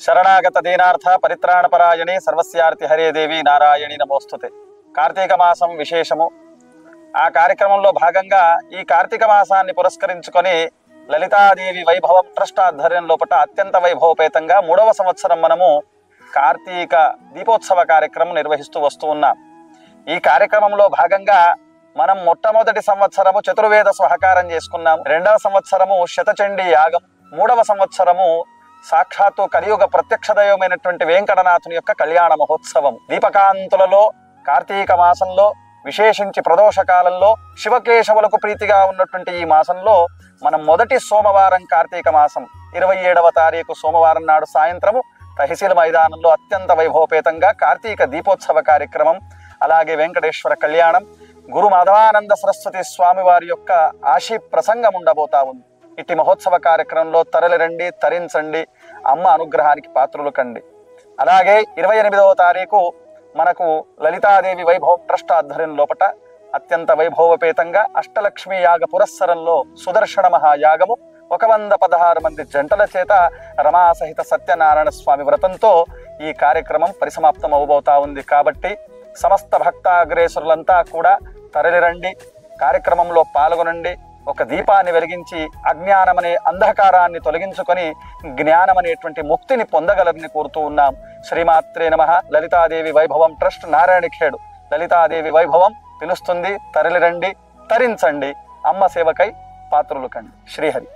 శరణాగత దీనార్థ పరిత్రాణపరాయణి సర్వస్యార్తి హరే దేవి నారాయణి నమోస్తుతే. కార్తీక మాసం విశేషము. ఆ కార్యక్రమంలో భాగంగా ఈ కార్తీక మాసాన్ని పురస్కరించుకొని లలితాదేవి వైభవం ట్రస్ట్ ఆధ్వర్యం లోపల అత్యంత వైభవపేతంగా 3వ సంవత్సరం మనము కార్తీక దీపోత్సవ కార్యక్రమం నిర్వహిస్తూ వస్తూ ఉన్నాం. ఈ కార్యక్రమంలో భాగంగా మనం మొట్టమొదటి సంవత్సరము చతుర్వేద సహకారం చేసుకున్నాం. 2వ సంవత్సరము శతచండీ యాగం, 3వ సంవత్సరము సాక్షాత్తు కలియుగ ప్రత్యక్ష దైవమైనటువంటి వెంకటనాథుని యొక్క కళ్యాణ మహోత్సవం. దీపకాంతులలో కార్తీక మాసంలో విశేషించి ప్రదోష కాలంలో శివకేశవులకు ప్రీతిగా ఉన్నటువంటి ఈ మాసంలో మనం మొదటి సోమవారం కార్తీక మాసం 27వ తారీఖు సోమవారం నాడు సాయంత్రము తహసీల్ మైదానంలో అత్యంత వైభవపేతంగా కార్తీక దీపోత్సవ కార్యక్రమం, అలాగే వెంకటేశ్వర కళ్యాణం, గురు మాధవానంద సరస్వతి స్వామి వారి యొక్క ఆశీ ప్రసంగం ఉండబోతా ఉంది. ఇట్టి మహోత్సవ కార్యక్రమంలో తరలి రండి, తరించండి, అమ్మ అనుగ్రహానికి పాత్రులు కండి. అలాగే 28వ తారీఖు మనకు లలితాదేవి వైభవం ట్రస్ట్ ఆధ్వర్యం లోపట అత్యంత వైభవపేతంగా అష్టలక్ష్మి యాగ పురస్సరంలో సుదర్శన మహాయాగము 116 మంది జంటల చేత రమాసహిత సత్యనారాయణ స్వామి వ్రతంతో ఈ కార్యక్రమం పరిసమాప్తం అవబోతా ఉంది. కాబట్టి సమస్త భక్తాగ్రేసురులంతా కూడా తరలిరండి, కార్యక్రమంలో పాల్గొనండి. ఒక దీపాన్ని వెలిగించి అజ్ఞానమనే అంధకారాన్ని తొలగించుకొని జ్ఞానమనేటువంటి ముక్తిని పొందగలరని కోరుతూ ఉన్నాం. శ్రీమాత్రే నమః. లలితాదేవి వైభవం ట్రస్ట్ నారాయణఖేడు. లలితాదేవి వైభవం పిలుస్తుంది. తరలిరండి, తరించండి, అమ్మ సేవకై పాత్రులు కండి. శ్రీహరి.